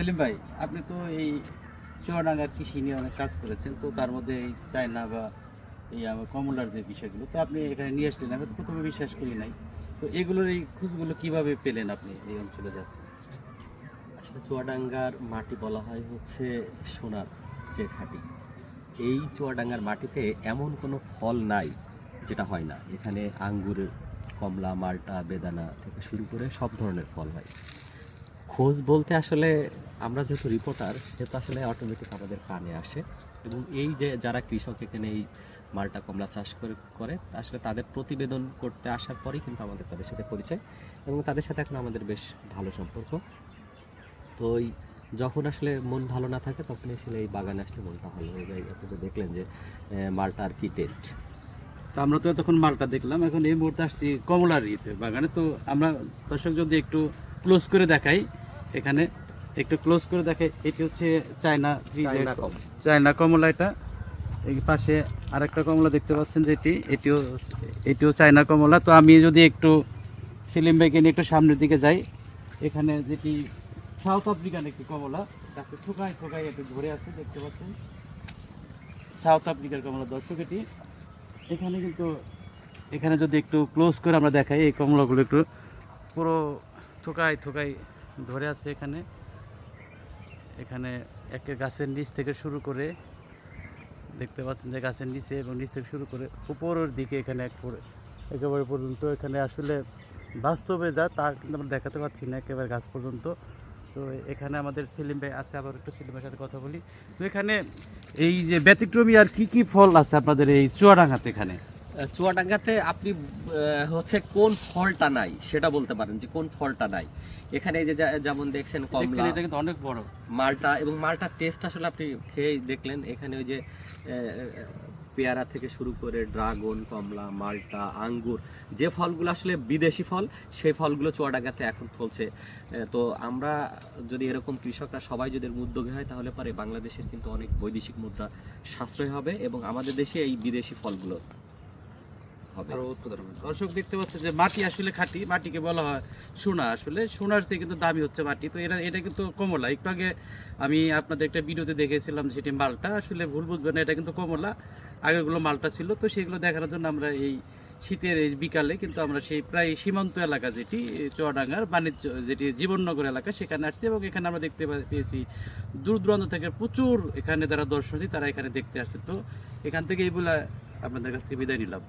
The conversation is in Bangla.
সেলিম ভাই, আপনি তো এই চুয়াডাঙ্গার কৃষি নিয়ে অনেক কাজ করেছেন, তো তার মধ্যে এই চায়না বা এই আমার কমলার যে বিষয়গুলো তো আপনি এখানে নিয়ে আসলেন, আমি তো প্রথমে বিশ্বাস করি নাই। তো এগুলোর এই খোঁজগুলো কিভাবে পেলেন আপনি এই অঞ্চলে যাচ্ছেন? আসলে চুয়াডাঙ্গার মাটি বলা হয় হচ্ছে সোনার যে ঘাঁটি। এই চুয়াডাঙ্গার মাটিতে এমন কোনো ফল নাই যেটা হয় না। এখানে আঙ্গুরের, কমলা, মাল্টা, বেদানা থেকে শুরু করে সব ধরনের ফল হয়। খোঁজ বলতে আসলে আমরা যেহেতু রিপোর্টার, সেহেতু আসলে অটোমেটিক আমাদের কানে আসে। এবং এই যে যারা কৃষক এখানে এই মাল্টা, কমলা চাষ করে আসলে তাদের প্রতিবেদন করতে আসার পরেই কিন্তু আমাদের তাদের সাথে পরিচয়, এবং তাদের সাথে এখন আমাদের বেশ ভালো সম্পর্ক। তো ওই যখন আসলে মন ভালো না থাকে তখন আসলে এই বাগানে আসলে মনটা ভালো হয়ে যায়। আপনি তো দেখলেন যে মালটার কি টেস্ট। তো আমরা তো তখন মালটা দেখলাম, এখন এই মুহূর্তে আসছি কমলার ইতে বাগানে। তো আমরা দর্শক যদি একটু ক্লোজ করে দেখাই, এখানে একটু ক্লোজ করে দেখাই, এটি হচ্ছে চায়না চায়না কমলা। এটা এই পাশে আরেকটা কমলা দেখতে পাচ্ছেন, যেটি এটিও চায়না কমলা। তো আমি যদি একটু সেলিম ভাইকে নিয়ে একটু সামনের দিকে যাই, এখানে যেটি সাউথ আফ্রিকান একটি কমলা, গাছে ঠোকায় ঠোকায় একটু ধরে আছে, দেখতে পাচ্ছেন সাউথ আফ্রিকার কমলা। দর্শক এটি এখানে কিন্তু, এখানে যদি একটু ক্লোজ করে আমরা দেখাই, এই কমলাগুলো একটু পুরো থোকায় থোকায় ধরে আছে এখানে। এখানে একে গাছের নিচ থেকে শুরু করে দেখতে পাচ্ছেন যে গাছের নিচে এবং নিচ থেকে শুরু করে উপরের দিকে এখানে একেবারে পর্যন্ত এখানে আসলে বাস্তবে যা তা কিন্তু আমরা দেখাতে পাচ্ছি না একেবারে গাছ পর্যন্ত। তো এখানে আমাদের সেলিম ভাই আছে, আবার একটু সেলিম ভাইয়ের সাথে কথা বলি। তো এখানে এই যে ব্যতিক্রমী আর কি কি ফল আছে আপনাদের এই চুয়াডাঙ্গাতে? এখানে চুয়াডাঙ্গাতে আপনি হচ্ছে কোন ফলটা নাই সেটা বলতে পারেন, যে কোন ফলটা নাই। এখানে এই যে যেমন দেখছেন কমলা, এটা কিন্তু অনেক বড় মালটা, এবং মালটার টেস্ট আসলে আপনি খেয়ে দেখলেন। এখানে ওই যে পেয়ারা থেকে শুরু করে ড্রাগন, কমলা, মালটা, আঙ্গুর, যে ফলগুলো আসলে বিদেশি ফল, সেই ফলগুলো চুয়াডাঙ্গাতে এখন ফলছে। তো আমরা যদি এরকম কৃষকরা সবাই যদি এর উদ্যোগী হয়, তাহলে পরে বাংলাদেশের কিন্তু অনেক বৈদেশিক মুদ্রা সাশ্রয় হবে, এবং আমাদের দেশে এই বিদেশি ফলগুলো হবে। আরো উৎপাদন হবে। দর্শক দেখতে পাচ্ছে যে মাটি আসলে খাঁটি, মাটিকে বলা হয় সোনা। আসলে সোনার চেয়ে কিন্তু দামি হচ্ছে মাটি। তো এটা কিন্তু কমলা। একটু আগে আমি আপনাদের একটা ভিডিওতে দেখেছিলাম সেটি মালটা, আসলে ভুল বুঝবেন না, এটা কিন্তু কমলা। আগেরগুলো মালটা ছিল। তো সেগুলো দেখানোর জন্য আমরা এই শীতের এই বিকালে কিন্তু আমরা সেই প্রায় সীমান্ত এলাকা, যেটি চুয়াডাঙ্গার বাণিজ্য, যেটি জীবননগর এলাকা, সেখানে আসছি। এবং এখানে আমরা দেখতে পেয়েছি দূর দূরান্ত থেকে প্রচুর এখানে যারা দর্শনার্থী তারা এখানে দেখতে আসছে। তো এখান থেকে এই বলে আপনাদের কাছ থেকে বিদায় নিলাম।